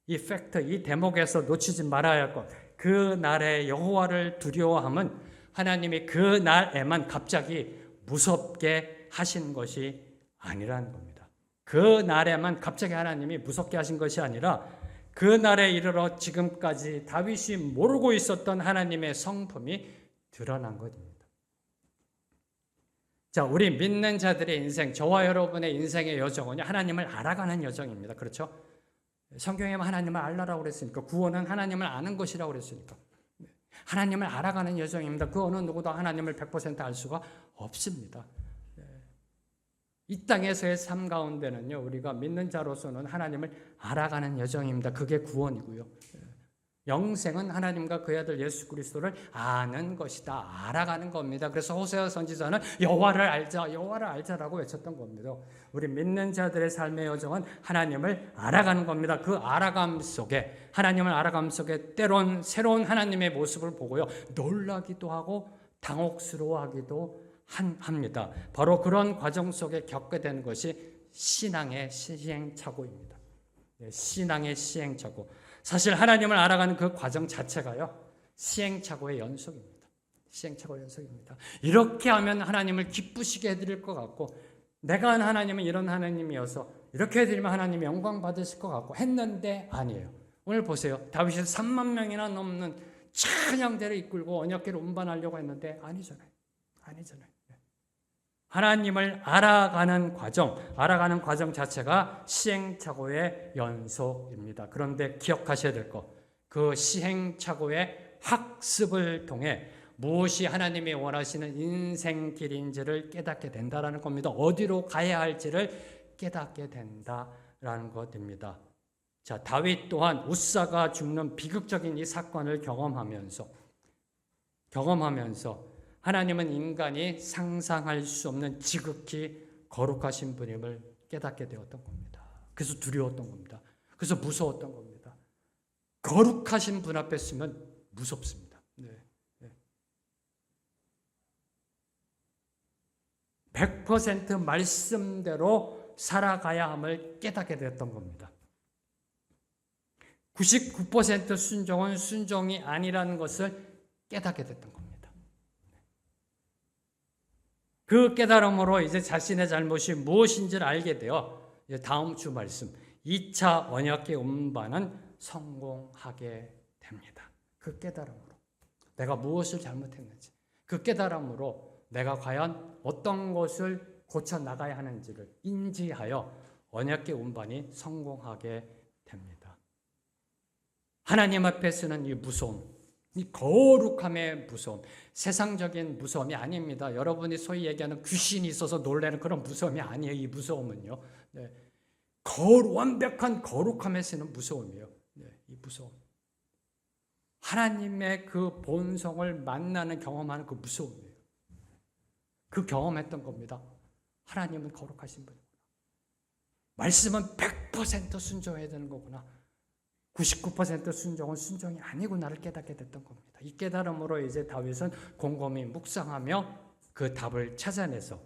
이 팩트, 이 대목에서 놓치지 말아야 할 것, 그 날에 여호와를 두려워함은 하나님이 그 날에만 갑자기 무섭게 하신 것이 아니라는 겁니다. 그 날에만 갑자기 하나님이 무섭게 하신 것이 아니라 그 날에 이르러 지금까지 다윗이 모르고 있었던 하나님의 성품이 드러난 것입니다. 자, 우리 믿는 자들의 인생, 저와 여러분의 인생의 여정은 하나님을 알아가는 여정입니다. 그렇죠? 성경에 하나님을 알라라고 그랬으니까, 구원은 하나님을 아는 것이라고 그랬으니까 하나님을 알아가는 여정입니다. 그 어느 누구도 하나님을 100% 알 수가 없습니다. 이 땅에서의 삶 가운데는요, 우리가 믿는 자로서는 하나님을 알아가는 여정입니다. 그게 구원이고요. 영생은 하나님과 그의 아들 예수 그리스도를 아는 것이다. 알아가는 겁니다. 그래서 호세아 선지자는 여호와를 알자라고 외쳤던 겁니다. 우리 믿는 자들의 삶의 여정은 하나님을 알아가는 겁니다. 그 하나님을 알아감 속에 때론 새로운 하나님의 모습을 보고요, 놀라기도 하고 당혹스러워하기도 합니다. 바로 그런 과정 속에 겪게 되는 것이 신앙의 시행착오입니다. 신앙의 시행착오. 사실 하나님을 알아가는 그 과정 자체가요, 시행착오의 연속입니다. 시행착오의 연속입니다. 이렇게 하면 하나님을 기쁘시게 해드릴 것 같고, 내가 한 하나님은 이런 하나님이어서 이렇게 해드리면 하나님이 영광 받으실 것 같고 했는데 아니에요. 오늘 보세요. 다윗이 3만 명이나 넘는 찬양대를 이끌고 언약궤를 운반하려고 했는데 아니잖아요. 하나님을 알아가는 과정 자체가 시행착오의 연속입니다. 그런데 기억하셔야 될 것, 그 시행착오의 학습을 통해 무엇이 하나님이 원하시는 인생 길인지를 깨닫게 된다라는 겁니다. 어디로 가야 할지를 깨닫게 된다라는 것입니다. 자, 다윗 또한 우사가 죽는 비극적인 이 사건을 경험하면서 하나님은 인간이 상상할 수 없는 지극히 거룩하신 분임을 깨닫게 되었던 겁니다. 그래서 두려웠던 겁니다. 그래서 무서웠던 겁니다. 거룩하신 분 앞에 서면 무섭습니다. 100% 말씀대로 살아가야 함을 깨닫게 되었던 겁니다. 99% 순종은 순종이 아니라는 것을 깨닫게 됐던 겁니다. 그 깨달음으로 이제 자신의 잘못이 무엇인지를 알게 되어 이제 다음 주 말씀 2차 언약궤 운반은 성공하게 됩니다. 그 깨달음으로 내가 무엇을 잘못했는지, 그 깨달음으로 내가 과연 어떤 것을 고쳐 나가야 하는지를 인지하여 언약궤 운반이 성공하게 됩니다. 하나님 앞에 서는 이 무서움, 이 거룩함의 무서움, 세상적인 무서움이 아닙니다. 여러분이 소위 얘기하는 귀신이 있어서 놀라는 그런 무서움이 아니에요. 이 무서움은요, 완벽한 거룩함에 서는 무서움이에요. 이 무서움, 하나님의 그 본성을 만나는 경험하는 그 무서움이에요. 그 경험했던 겁니다. 하나님은 거룩하신 분이구나. 말씀은 100% 순종해야 되는 거구나. 99% 순종은 순종이 아니구나를 깨닫게 됐던 겁니다. 이 깨달음으로 이제 다윗은 곰곰이 묵상하며 그 답을 찾아내서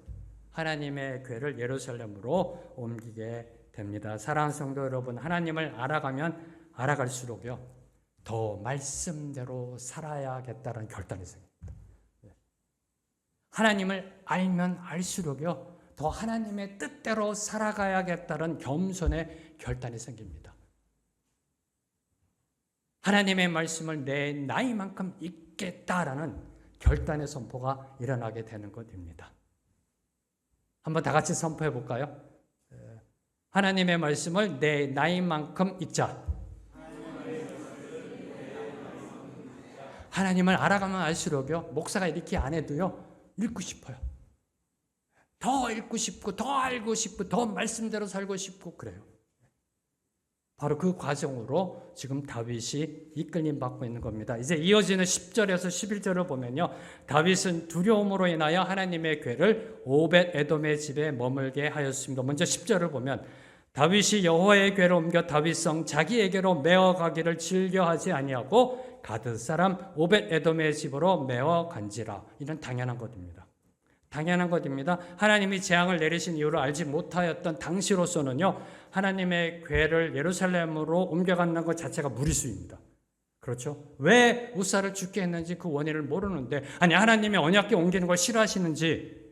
하나님의 궤를 예루살렘으로 옮기게 됩니다. 사랑하는 성도 여러분, 하나님을 알아가면 알아갈수록요, 더 말씀대로 살아야겠다는 결단이 생깁니다. 하나님을 알면 알수록요, 더 하나님의 뜻대로 살아가야겠다는 겸손의 결단이 생깁니다. 하나님의 말씀을 내 나이만큼 잊겠다라는 결단의 선포가 일어나게 되는 것입니다. 한번 다 같이 선포해 볼까요? 하나님의 말씀을 내 나이만큼 잊자. 하나님을 알아가면 알수록요, 목사가 이렇게 안 해도요, 읽고 싶어요. 더 읽고 싶고, 더 알고 싶고, 더 말씀대로 살고 싶고, 그래요. 바로 그 과정으로 지금 다윗이 이끌림 받고 있는 겁니다. 이제 이어지는 10절에서 11절을 보면요, 다윗은 두려움으로 인하여 하나님의 궤를 오벳 에돔의 집에 머물게 하였습니다. 먼저 10절을 보면 다윗이 여호와의 궤를 옮겨 다윗성 자기에게로 메어 가기를 즐겨하지 아니하고 가드 사람 오벳 에돔의 집으로 메어 간지라. 이는 당연한 것입니다. 당연한 것입니다. 하나님이 재앙을 내리신 이유를 알지 못하였던 당시로서는요, 하나님의 궤를 예루살렘으로 옮겨간다는 것 자체가 무리수입니다. 그렇죠? 왜 우사를 죽게 했는지 그 원인을 모르는데, 아니 하나님이 언약궤 옮기는 걸 싫어하시는지,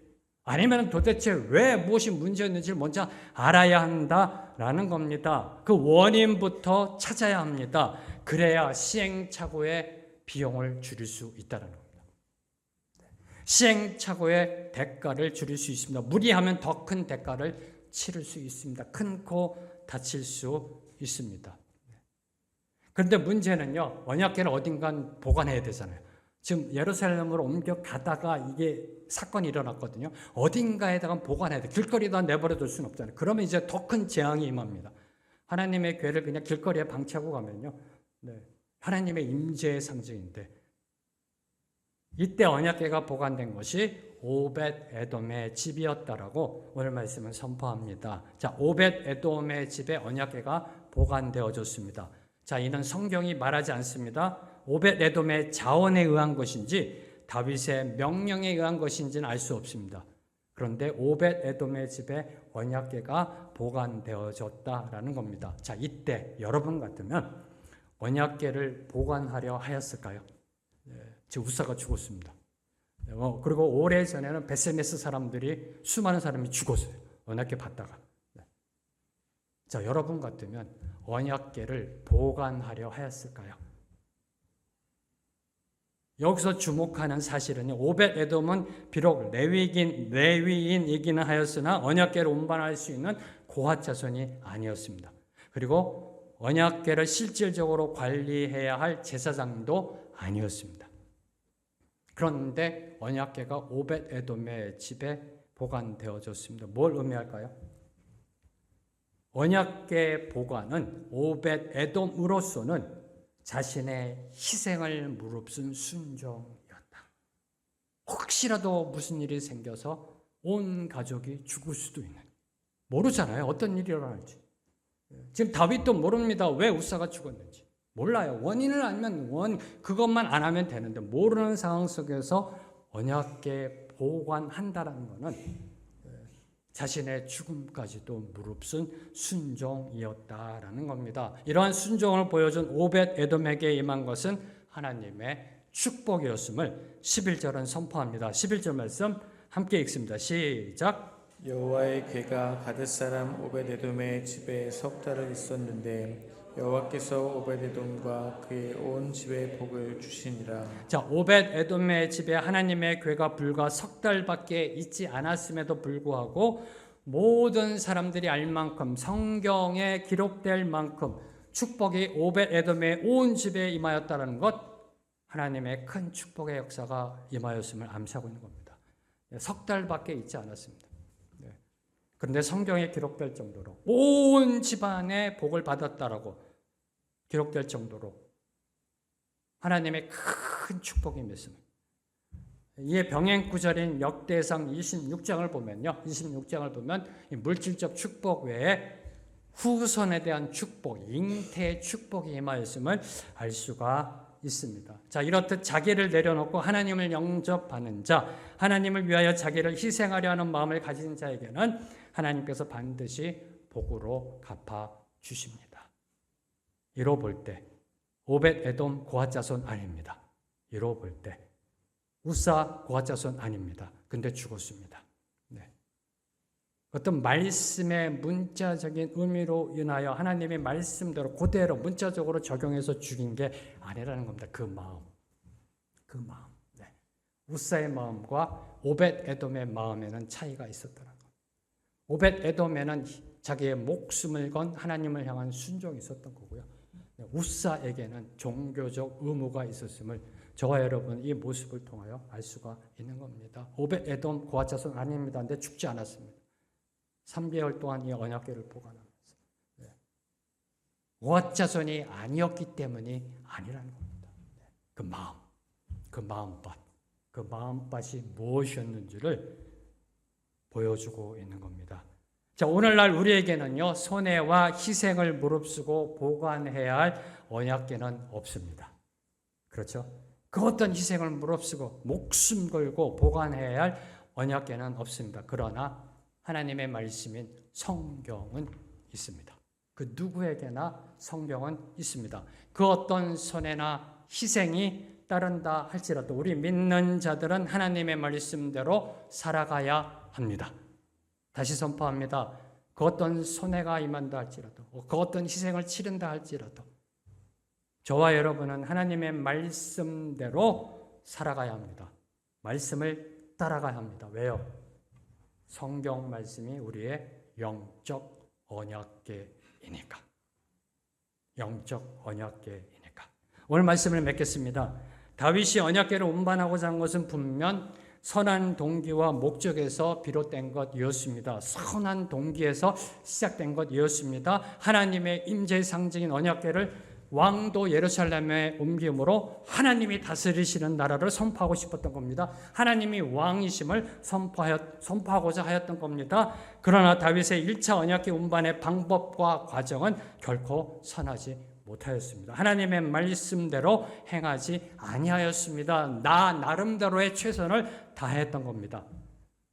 아니면 도대체 왜 무엇이 문제였는지를 먼저 알아야 한다라는 겁니다. 그 원인부터 찾아야 합니다. 그래야 시행착오의 비용을 줄일 수 있다는 겁니다. 시행착오의 대가를 줄일 수 있습니다. 무리하면 더 큰 대가를 치를 수 있습니다. 큰 코 다칠 수 있습니다. 그런데 문제는요, 언약궤를 어딘가 보관해야 되잖아요. 지금 예루살렘으로 옮겨가다가 이게 사건이 일어났거든요. 어딘가에다가 보관해야 돼. 길거리에다 내버려 둘 수는 없잖아요. 그러면 이제 더 큰 재앙이 임합니다. 하나님의 궤를 그냥 길거리에 방치하고 가면요, 하나님의 임재의 상징인데, 이때 언약궤가 보관된 것이 오벳 에돔의 집이었다라고 오늘 말씀은 선포합니다. 자, 오벳 에돔의 집에 언약궤가 보관되어졌습니다. 자, 이는 성경이 말하지 않습니다. 오벳 에돔의 자원에 의한 것인지 다윗의 명령에 의한 것인지는 알 수 없습니다. 그런데 오벳 에돔의 집에 언약궤가 보관되어졌다라는 겁니다. 자, 이때 여러분 같으면 언약궤를 보관하려 하였을까요? 지금 우사가 죽었습니다. 그리고 오래전에는 베세메스 사람들이, 수많은 사람이 죽었어요. 언약궤 받다가. 자, 여러분 같으면 언약궤를 보관하려 하였을까요? 여기서 주목하는 사실은 오벳 에돔은 비록 레위인이기는 하였으나 언약궤를 운반할 수 있는 고핫 자손이 아니었습니다. 그리고 언약궤를 실질적으로 관리해야 할 제사장도 아니었습니다. 그런데 언약궤가 오벳 에돔의 집에 보관되어졌습니다. 뭘 의미할까요? 언약궤 보관은 오벳 에돔으로서는 자신의 희생을 무릅쓴 순종이었다. 혹시라도 무슨 일이 생겨서 온 가족이 죽을 수도 있는, 모르잖아요. 어떤 일이 일어날지. 지금 다윗도 모릅니다. 왜 우사가 죽었는지. 몰라요. 원인을 알면 그것만 안 하면 되는데, 모르는 상황 속에서 언약궤 보관한다는 것은 자신의 죽음까지도 무릅쓴 순종이었다라는 겁니다. 이러한 순종을 보여준 오벳 에돔에게 임한 것은 하나님의 축복이었음을 11절은 선포합니다. 11절 말씀 함께 읽습니다. 시작. 여호와의 궤가 가드 사람 오벳 에돔의 집에 석 달을 있었는데 여호와께서 오벳 에돔과 그의 온 집에 복을 주시니라. 자, 오벳 에돔의 집에 하나님의 궤가 불과 석 달밖에 있지 않았음에도 불구하고 모든 사람들이 알 만큼, 성경에 기록될 만큼 축복이 오벳 에돔의 온 집에 임하였다는 것, 하나님의 큰 축복의 역사가 임하였음을 암시하고 있는 겁니다. 석 달밖에 있지 않았습니다. 그런데 성경에 기록될 정도로 온 집안의 복을 받았다라고 기록될 정도로 하나님의 큰 축복이 임했습니다. 이에 병행 구절인 역대상 26장을 보면요, 26장을 보면 이 물질적 축복 외에 후손에 대한 축복, 잉태의 축복이 임하였음을 알 수가 있습니다. 자, 이렇듯 자기를 내려놓고 하나님을 영접하는 자, 하나님을 위하여 자기를 희생하려 하는 마음을 가진 자에게는 하나님께서 반드시 복으로 갚아 주십니다. 이로 볼 때 오벳 에돔 고핫 자손 아닙니다. 이로 볼 때 우사 고핫 자손 아닙니다. 근데 죽었습니다. 어떤 말씀의 문자적인 의미로 인하여 하나님의 말씀대로 그대로 문자적으로 적용해서 죽인 게 아니라는 겁니다. 그 마음. 네. 우사의 마음과 오벳 에돔의 마음에는 차이가 있었더라고요. 오벳 에돔에는 자기의 목숨을 건 하나님을 향한 순종이 있었던 거고요. 우사에게는 종교적 의무가 있었음을 저와 여러분 이 모습을 통하여 알 수가 있는 겁니다. 오벳 에돔 고아 자손 아닙니다. 근데 죽지 않았습니다. 3개월 동안 이 언약궤를 보관하면서 고아 자손이 아니었기 때문이 아니라는 겁니다. 그 마음밭이 무엇이었는지를 보여주고 있는 겁니다. 자, 오늘날 우리에게는요, 손해와 희생을 무릅쓰고 보관해야 할 언약궤는 없습니다. 그렇죠? 그 어떤 희생을 무릅쓰고 목숨 걸고 보관해야 할 언약궤는 없습니다. 그러나 하나님의 말씀인 성경은 있습니다. 그 누구에게나 성경은 있습니다. 그 어떤 손해나 희생이 따른다 할지라도 우리 믿는 자들은 하나님의 말씀대로 살아가야 합니다. 다시 선포합니다. 그 어떤 손해가 임한다 할지라도, 그 어떤 희생을 치른다 할지라도 저와 여러분은 하나님의 말씀대로 살아가야 합니다. 말씀을 따라가야 합니다. 왜요? 성경 말씀이 우리의 영적 언약궤이니까. 영적 언약궤이니까. 오늘 말씀을 맺겠습니다. 다윗이 언약궤를 운반하고자 한 것은 분명 선한 동기와 목적에서 비롯된 것이었습니다. 선한 동기에서 시작된 것이었습니다. 하나님의 임재의 상징인 언약궤를 왕도 예루살렘에 옮김으로 하나님이 다스리시는 나라를 선포하고 싶었던 겁니다. 하나님이 왕이심을 선포하고자 하였던 겁니다. 그러나 다윗의 1차 언약궤 운반의 방법과 과정은 결코 선하지 못하였습니다. 하나님의 말씀대로 행하지 아니하였습니다. 나름대로의 최선을 다했던 겁니다.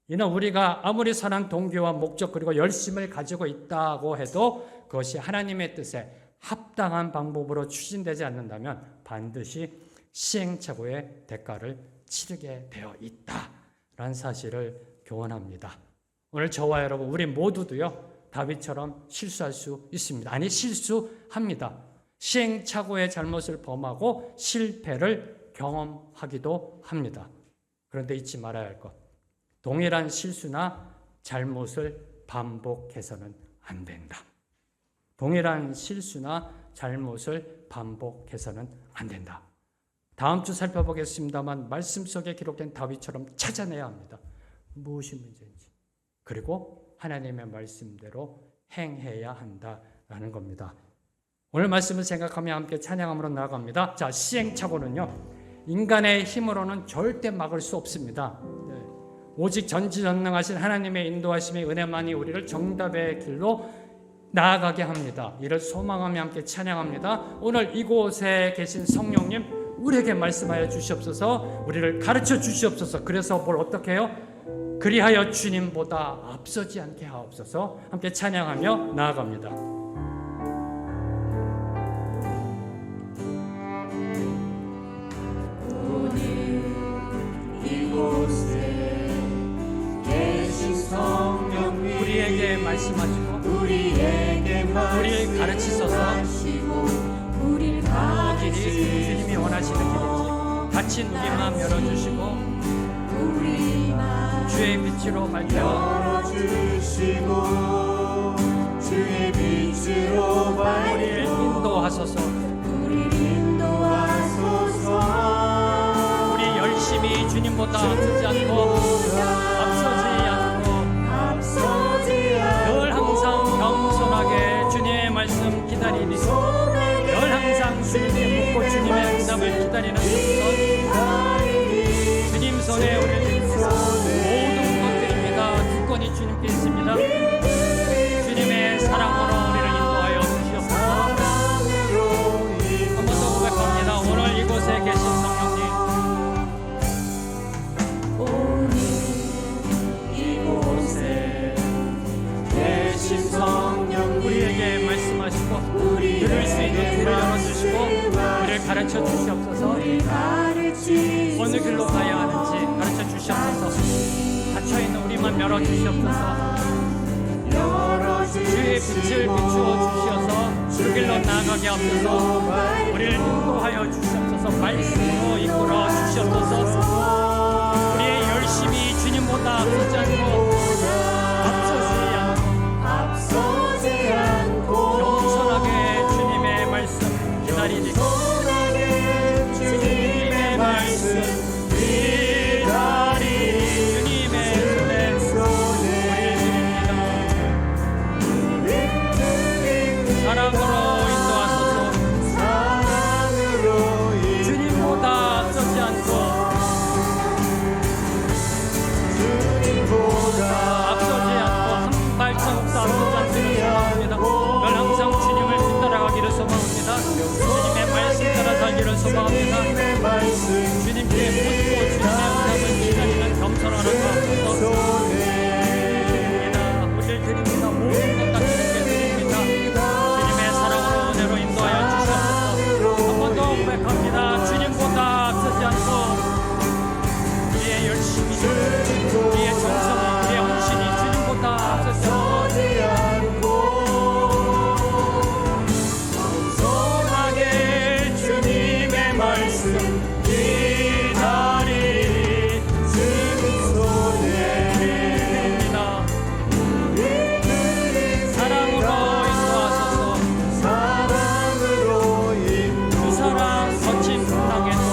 이는 우리가 아무리 선한 동기와 목적 그리고 열심을 가지고 있다고 해도 그것이 하나님의 뜻에 합당한 방법으로 추진되지 않는다면 반드시 시행착오의 대가를 치르게 되어 있다라는 사실을 교훈합니다. 오늘 저와 여러분 우리 모두도요 다윗처럼 실수할 수 있습니다. 아니 실수합니다. 시행착오의 잘못을 범하고 실패를 경험하기도 합니다. 그런데 잊지 말아야 할 것, 동일한 실수나 잘못을 반복해서는 안 된다. 동일한 실수나 잘못을 반복해서는 안 된다. 다음 주 살펴보겠습니다만 말씀 속에 기록된 다윗처럼 찾아내야 합니다. 무엇이 문제인지. 그리고 하나님의 말씀대로 행해야 한다라는 겁니다. 오늘 말씀을 생각하며 함께 찬양함으로 나아갑니다. 자, 시행착오는요, 인간의 힘으로는 절대 막을 수 없습니다. 오직 전지전능하신 하나님의 인도하심의 은혜만이 우리를 정답의 길로 나아가게 합니다. 이를 소망하며 함께 찬양합니다. 오늘 이곳에 계신 성령님 우리에게 말씀하여 주시옵소서. 우리를 가르쳐 주시옵소서. 그래서 뭘 어떻게 해요? 그리하여 주님보다 앞서지 않게 하옵소서. 함께 찬양하며 나아갑니다. 오늘 이곳에 계신 성령님 우리에게 말씀하시고 우리를 가르치소서. 우리를 그 길이 주님이 원하시는 길인지 닫힌 우리 마음 열어주시고 주의 빛으로 열어주시고 주의 빛으로 우리를 인도하소서. 우리 열심히 주님보다 앞서지 않고 늘 항상 겸손하게 주님의 말씀 기다리니 늘 항상 주님의 묻고 주님의 응답을 기다리는 주님 손에 우리를 모든 것들입니다. 주권이 주님께 있습니다. 주님의 사랑으로 우리를 인도하여 주시옵소서. 한 번 더 고백합니다. 오늘 이곳에 계신 성령님 우리에게 말씀하시고 들을 수 있는 귀를 열어주시고 우리를 가르쳐 주시옵소서. 어느 길로 가야 하는지 가르쳐 주시옵소서. 닫혀있는 우리만 열어주시옵소서. 주의 빛을 비추어 주시어서 그 길로 나아가게 하옵소서. 우리를 인도하여 주시옵소서. 말씀으로 이끌어 주시옵소서. 우리의 열심이 주님보다 앞서지 않고 앞서지 않고 겸손하게 주님의 말씀 기다리리. 주님의 말씀 기다리리. 주님의 손에 우리를 드립니다. 사랑으로 인도하소서. 주님보다 앞서지 않고 앞서지 않고 한 발짝도 앞서지 않기를 소망합니다. 늘 항상 주님을 뒤따라가기를 소망합니다. 주님의 말씀 따라 살기를 소망합니다. 주님께 묻고 주님의 응답을 기다리는 겸손한 하옵소서. 드립니다. 우리를 드립니다. 모든 것 다 주님께 드립니다. 주님의 사랑으로 은혜로 인도하여 주시옵소서. 한 번 더 고백합니다. 주님보다 앞서지 않고 우리의 열심이 우리의 정성이 우리의 헌신이 주님보다 앞서지 않고 겸손하게 주님의 말씀 기다리리. 주님 손에 드립니다. 사랑으로 인도하소서. 주 사랑 거친 풍랑에도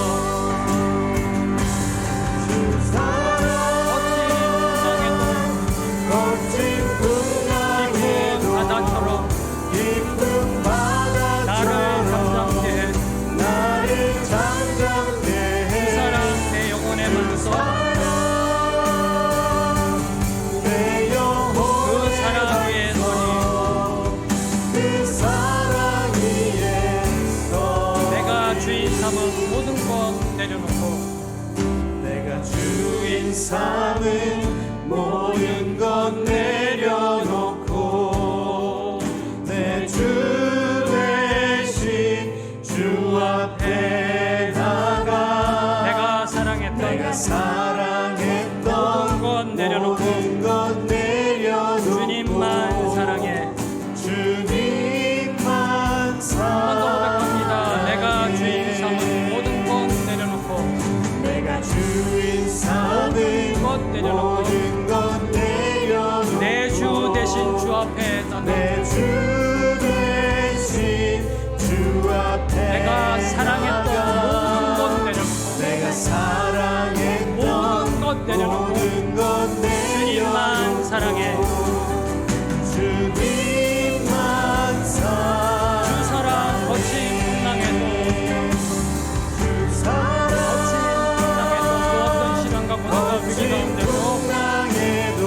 깊은 바다처럼 나를 잠잠케 해. 그 사랑 내 영혼의 만서 그 사랑 위에 서리. 그 사랑 위에서 내가 주인 삼은 모든 것 내려놓고 내가 주인 삼은 모든 것 내려놓고 내 주 대신 주 앞에 나가 내가 사랑했던 모든 것 내려놓고 주님만 사랑해. 주님만 고백합니다. 내가 주인 삼은 모든 것 내려놓고 내가 주인 삼은 것 내려놓고 모든 것 내려놓고 내 주 대신 주 앞에 나가. 내 주 대신 주 앞에 내가 사랑했던 모든 것 내려놓고 내가 사랑했던 모든 것 내려놓고 모든 것 주님만 사랑해. 주님만 주 사랑 거친 풍랑에도 주 사랑 거친 풍랑에도 그 어떤 시련과 고난과 위기 가운데도 풍랑에도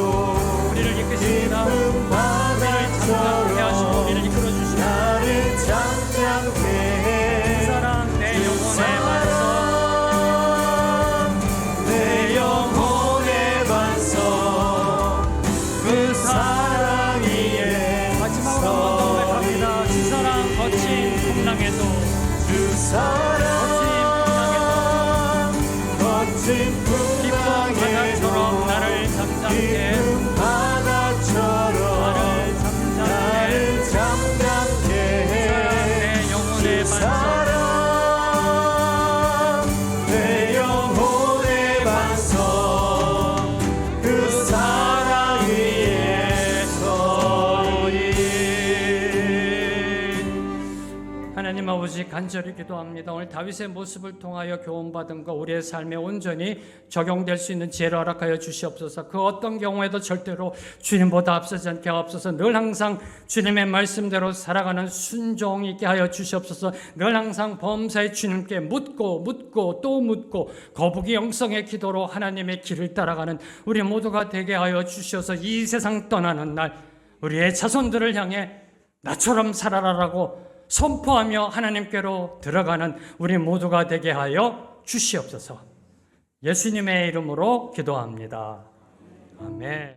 우리를 이끄십니다. 깊은 우리를 잠잠케 하시고 바다처럼 우리를 이끌어 주시고 나를 잠잠케 해. 그 사랑 내 영혼의 반석 내 영혼의 반석 그 사랑 위에 마지막으로 한번 고백합니다. 주 사랑 거친 풍랑에도 주 사랑 거친 깊은 바다처럼 나를 잠잠케 깊은 바다처럼 나를 잠잠케 해. 내 영혼의 반석 사랑 내 영혼의 반석 그 사랑 위에 서리. 하나님 아버지 간절히 기도합니다. 오늘 다윗의 모습을 통하여 교훈받은 것 우리의 삶에 온전히 적용될 수 있는 지혜를 허락하여 주시옵소서. 그 어떤 경우에도 절대로 주님보다 앞서지 않게 하옵소서. 늘 항상 주님의 말씀대로 살아가는 순종이 있게 하여 주시옵소서. 늘 항상 범사의 주님께 묻고 또 묻고 거북이 영성의 기도로 하나님의 길을 따라가는 우리 모두가 되게 하여 주시어서 이 세상 떠나는 날 우리의 자손들을 향해 나처럼 살아라라고 선포하며 하나님께로 들어가는 우리 모두가 되게 하여 주시옵소서. 예수님의 이름으로 기도합니다. 아멘.